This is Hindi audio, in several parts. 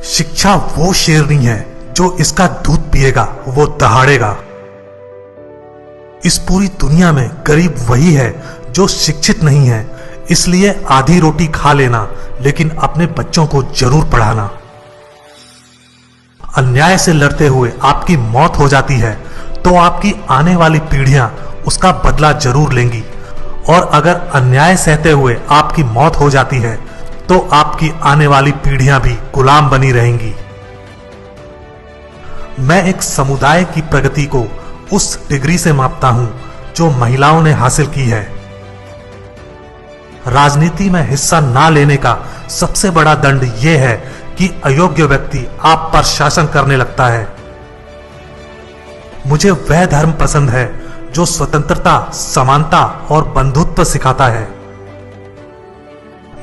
शिक्षा वो शेरनी है जो इसका दूध पिएगा वो दहाड़ेगा। इस पूरी दुनिया में गरीब वही है जो शिक्षित नहीं है, इसलिए आधी रोटी खा लेना लेकिन अपने बच्चों को जरूर पढ़ाना। अन्याय से लड़ते हुए आपकी मौत हो जाती है तो आपकी आने वाली पीढ़ियां उसका बदला जरूर लेंगी, और अगर अन्याय सहते हुए आपकी मौत हो जाती है तो आपकी आने वाली पीढ़ियां भी गुलाम बनी रहेंगी। मैं एक समुदाय की प्रगति को उस डिग्री से मापता हूं जो महिलाओं ने हासिल की है। राजनीति में हिस्सा ना लेने का सबसे बड़ा दंड यह है कि अयोग्य व्यक्ति आप पर शासन करने लगता है। मुझे वह धर्म पसंद है जो स्वतंत्रता, समानता और बंधुत्व सिखाता है।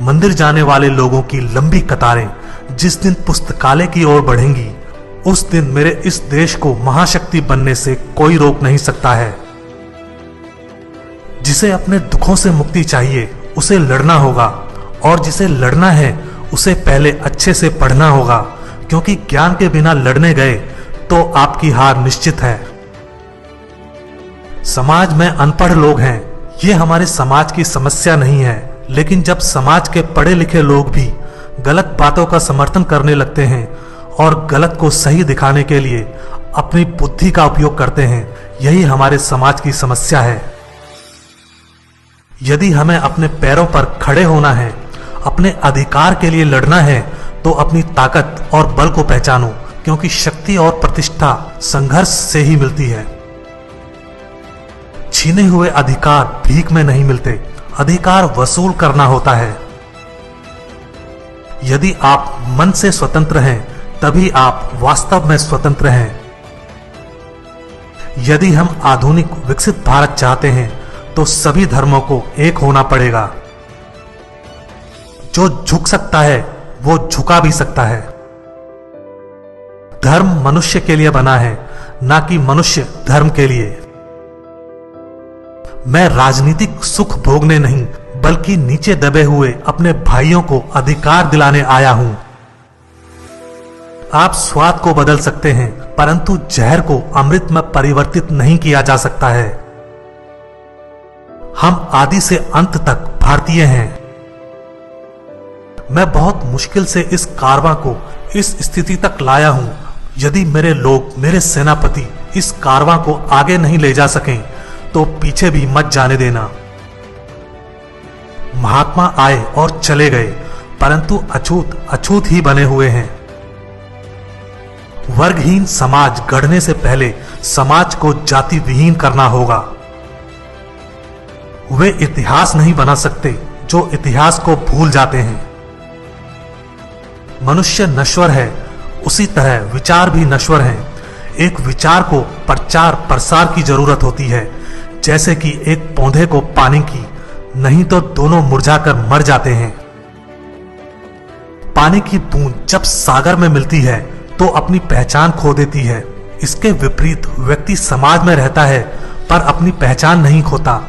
मंदिर जाने वाले लोगों की लंबी कतारें जिस दिन पुस्तकालय की ओर बढ़ेंगी, उस दिन मेरे इस देश को महाशक्ति बनने से कोई रोक नहीं सकता है। जिसे अपने दुखों से मुक्ति चाहिए उसे लड़ना होगा, और जिसे लड़ना है उसे पहले अच्छे से पढ़ना होगा, क्योंकि ज्ञान के बिना लड़ने गए तो आपकी हार निश्चित है। समाज में अनपढ़ लोग हैं, ये हमारे समाज की समस्या नहीं है, लेकिन जब समाज के पढ़े लिखे लोग भी गलत बातों का समर्थन करने लगते हैं और गलत को सही दिखाने के लिए अपनी बुद्धि का उपयोग करते हैं, यही हमारे समाज की समस्या है। यदि हमें अपने पैरों पर खड़े होना है, अपने अधिकार के लिए लड़ना है, तो अपनी ताकत और बल को पहचानो, क्योंकि शक्ति और प्रतिष्ठा संघर्ष से ही मिलती है। छीने हुए अधिकार भीख में नहीं मिलते, अधिकार वसूल करना होता है। यदि आप मन से स्वतंत्र हैं, तभी आप वास्तव में स्वतंत्र हैं। यदि हम आधुनिक विकसित भारत चाहते हैं तो सभी धर्मों को एक होना पड़ेगा। जो झुक सकता है वो झुका भी सकता है। धर्म मनुष्य के लिए बना है, ना कि मनुष्य धर्म के लिए। मैं राजनीतिक सुख भोगने नहीं, बल्कि नीचे दबे हुए अपने भाइयों को अधिकार दिलाने आया हूं। आप स्वाद को बदल सकते हैं, परंतु जहर को अमृत में परिवर्तित नहीं किया जा सकता है। हम आदि से अंत तक भारतीय हैं। मैं बहुत मुश्किल से इस कारवां को इस स्थिति तक लाया हूं। यदि मेरे लोग, मेरे सेनापति इस कारवां को आगे नहीं ले जा सकें तो पीछे भी मत जाने देना। महात्मा आए और चले गए, परंतु अछूत अछूत ही बने हुए हैं। वर्गहीन समाज गढ़ने से पहले समाज को जाति विहीन करना होगा। वे इतिहास नहीं बना सकते जो इतिहास को भूल जाते हैं। मनुष्य नश्वर है, उसी तरह विचार भी नश्वर हैं। एक विचार को प्रचार प्रसार की जरूरत होती है, जैसे कि एक पौधे को पानी की, नहीं तो दोनों मुरझाकर मर जाते हैं। पानी की बूंद जब सागर में मिलती है तो अपनी पहचान खो देती है। इसके विपरीत व्यक्ति समाज में रहता है पर अपनी पहचान नहीं खोता।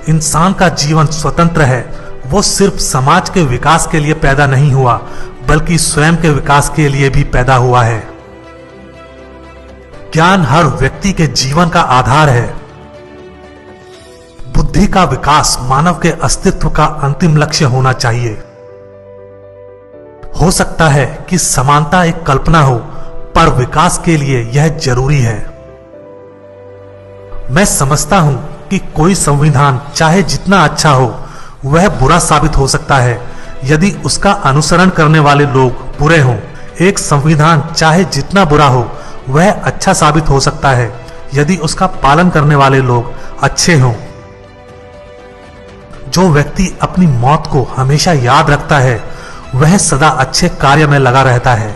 इंसान का जीवन स्वतंत्र है, वो सिर्फ समाज के विकास के लिए पैदा नहीं हुआ, बल्कि स्वयं के विकास के लिए भी पैदा हुआ है। ज्ञान हर व्यक्ति के जीवन का आधार है। बुद्धि का विकास मानव के अस्तित्व का अंतिम लक्ष्य होना चाहिए। हो सकता है कि समानता एक कल्पना हो, पर विकास के लिए यह जरूरी है। मैं समझता हूं कि कोई संविधान चाहे जितना अच्छा हो, वह बुरा साबित हो सकता है यदि उसका अनुसरण करने वाले लोग बुरे हों। एक संविधान चाहे जितना बुरा हो, वह अच्छा साबित हो सकता है यदि उसका पालन करने वाले लोग अच्छे हों। जो व्यक्ति अपनी मौत को हमेशा याद रखता है, वह सदा अच्छे कार्य में लगा रहता है।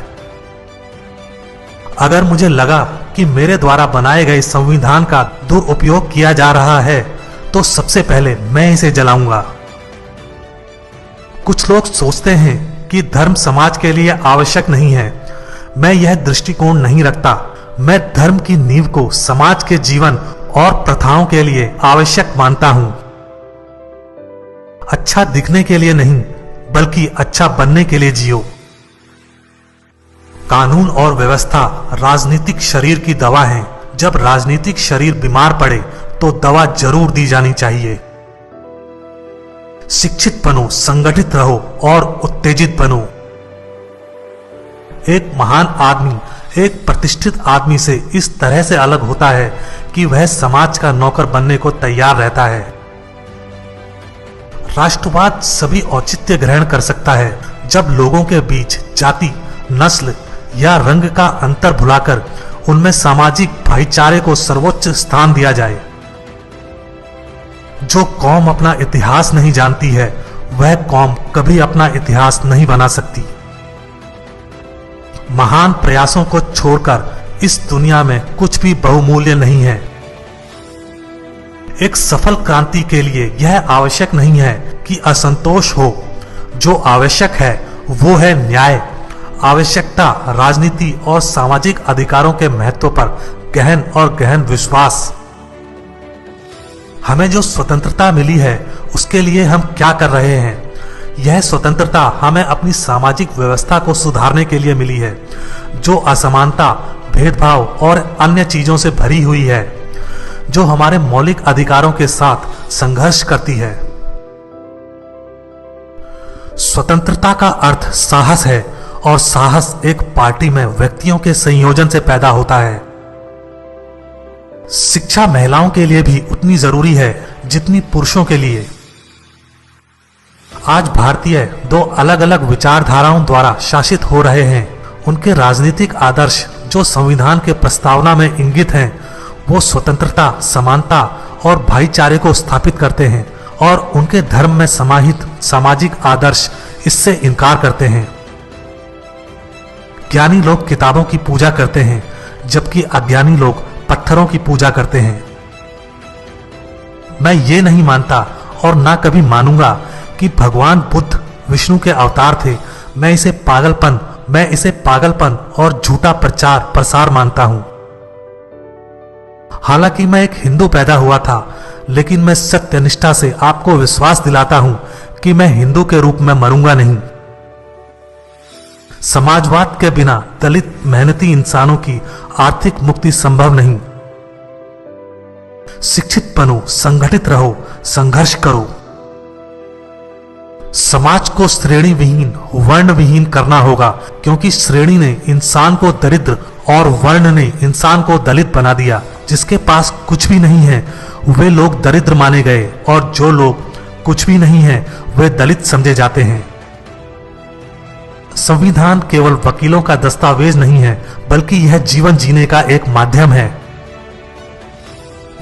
अगर मुझे लगा कि मेरे द्वारा बनाए गए संविधान का दुरुपयोग किया जा रहा है, तो सबसे पहले मैं इसे जलाऊंगा। कुछ लोग सोचते हैं कि धर्म समाज के लिए आवश्यक नहीं है। मैं यह दृष्टिकोण नहीं रखता। मैं धर्म की नींव को समाज के जीवन और प्रथाओं के लिए आवश्यक मानता हूं। अच्छा दिखने के लिए नहीं, बल्कि अच्छा बनने के लिए जियो। कानून और व्यवस्था राजनीतिक शरीर की दवा है। जब राजनीतिक शरीर बीमार पड़े तो दवा जरूर दी जानी चाहिए। शिक्षित बनो, संगठित रहो और उत्तेजित बनो। एक महान आदमी एक प्रतिष्ठित आदमी से इस तरह से अलग होता है कि वह समाज का नौकर बनने को तैयार रहता है। राष्ट्रवाद सभी औचित्य ग्रहण कर सकता है जब लोगों के बीच जाति, नस्ल या रंग का अंतर भुलाकर उनमें सामाजिक भाईचारे को सर्वोच्च स्थान दिया जाए। जो कौम अपना इतिहास नहीं जानती है वह कौम कभी अपना इतिहास नहीं बना सकती। महान प्रयासों को छोड़कर इस दुनिया में कुछ भी बहुमूल्य नहीं है। एक सफल क्रांति के लिए यह आवश्यक नहीं है कि असंतोष हो। जो आवश्यक है वो है न्याय। आवश्यकता राजनीति और सामाजिक अधिकारों के महत्व पर गहन और गहन विश्वास। हमें जो स्वतंत्रता मिली है उसके लिए हम क्या कर रहे हैं? यह स्वतंत्रता हमें अपनी सामाजिक व्यवस्था को सुधारने के लिए मिली है, जो असमानता, भेदभाव और अन्य चीजों से भरी हुई है, जो हमारे मौलिक अधिकारों के साथ संघर्ष करती है। स्वतंत्रता का अर्थ साहस है और साहस एक पार्टी में व्यक्तियों के संयोजन से पैदा होता है। शिक्षा महिलाओं के लिए भी उतनी जरूरी है जितनी पुरुषों के लिए। आज भारतीय दो अलग अलग विचारधाराओं द्वारा शासित हो रहे हैं। उनके राजनीतिक आदर्श जो संविधान के प्रस्तावना में इंगित हैं, वो स्वतंत्रता, समानता और भाईचारे को स्थापित करते हैं और उनके धर्म में समाहित सामाजिक आदर्श इससे इनकार करते हैं। ज्ञानी लोग किताबों की पूजा करते हैं जबकि अज्ञानी लोग पत्थरों की पूजा करते हैं। मैं ये नहीं मानता और ना कभी मानूंगा कि भगवान बुद्ध विष्णु के अवतार थे। मैं इसे पागलपन और झूठा प्रचार प्रसार मानता हूं। हालांकि मैं एक हिंदू पैदा हुआ था, लेकिन मैं सत्यनिष्ठा से आपको विश्वास दिलाता हूं कि मैं हिंदू के रूप में मरूंगा नहीं। समाजवाद के बिना दलित मेहनती इंसानों की आर्थिक मुक्ति संभव नहीं। शिक्षित बनो, संगठित रहो, संघर्ष करो। समाज को श्रेणी विहीन, वर्ण विहीन करना होगा, क्योंकि श्रेणी ने इंसान को दरिद्र और वर्ण ने इंसान को दलित बना दिया। जिसके पास कुछ भी नहीं है वे लोग दरिद्र माने गए और जो लोग कुछ भी नहीं है वे दलित समझे जाते हैं। संविधान केवल वकीलों का दस्तावेज नहीं है, बल्कि यह जीवन जीने का एक माध्यम है।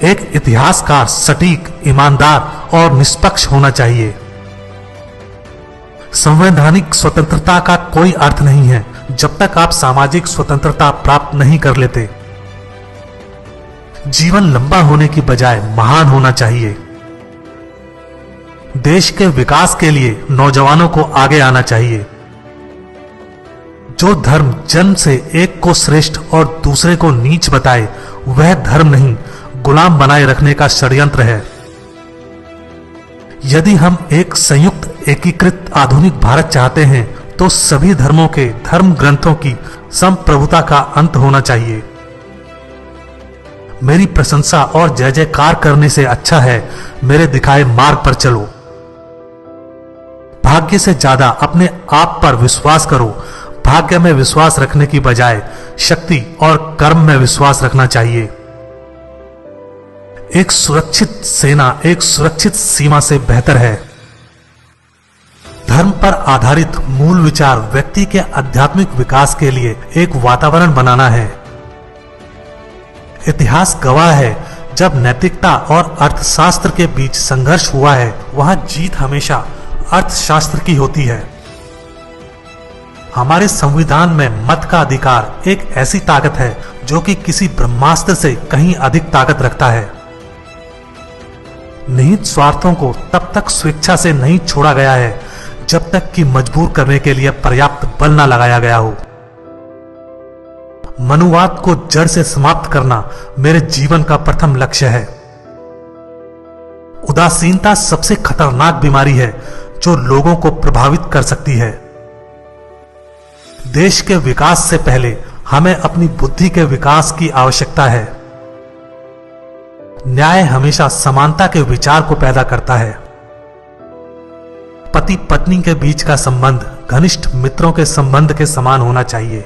एक इतिहासकार सटीक, ईमानदार और निष्पक्ष होना चाहिए। संवैधानिक स्वतंत्रता का कोई अर्थ नहीं है जब तक आप सामाजिक स्वतंत्रता प्राप्त नहीं कर लेते। जीवन लंबा होने की बजाय महान होना चाहिए। देश के विकास के लिए नौजवानों को आगे आना चाहिए। जो धर्म जन्म से एक को श्रेष्ठ और दूसरे को नीच बताए वह धर्म नहीं, गुलाम बनाए रखने का षड्यंत्र है। यदि हम एक संयुक्त, एकीकृत आधुनिक भारत चाहते हैं तो सभी धर्मों के धर्म ग्रंथों की संप्रभुता का अंत होना चाहिए। मेरी प्रशंसा और जय जयकार करने से अच्छा है मेरे दिखाए मार्ग पर चलो। भाग्य से ज्यादा अपने आप पर विश्वास करो। भाग्य में विश्वास रखने की बजाय शक्ति और कर्म में विश्वास रखना चाहिए। एक सुरक्षित सेना एक सुरक्षित सीमा से बेहतर है। धर्म पर आधारित मूल विचार व्यक्ति के आध्यात्मिक विकास के लिए एक वातावरण बनाना है। इतिहास गवाह है, जब नैतिकता और अर्थशास्त्र के बीच संघर्ष हुआ है वहां जीत हमेशा अर्थशास्त्र की होती है। हमारे संविधान में मत का अधिकार एक ऐसी ताकत है जो कि किसी ब्रह्मास्त्र से कहीं अधिक ताकत रखता है। निहित स्वार्थों को तब तक स्वेच्छा से नहीं छोड़ा गया है जब तक कि मजबूर करने के लिए पर्याप्त बल न लगाया गया हो। मनुवाद को जड़ से समाप्त करना मेरे जीवन का प्रथम लक्ष्य है। उदासीनता सबसे खतरनाक बीमारी है जो लोगों को प्रभावित कर सकती है। देश के विकास से पहले हमें अपनी बुद्धि के विकास की आवश्यकता है। न्याय हमेशा समानता के विचार को पैदा करता है। पति पत्नी के बीच का संबंध घनिष्ठ मित्रों के संबंध के समान होना चाहिए।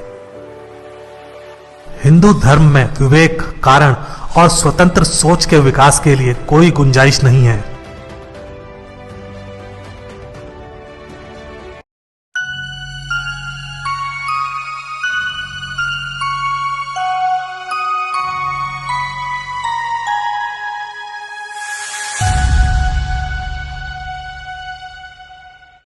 हिंदू धर्म में विवेक, कारण और स्वतंत्र सोच के विकास के लिए कोई गुंजाइश नहीं है।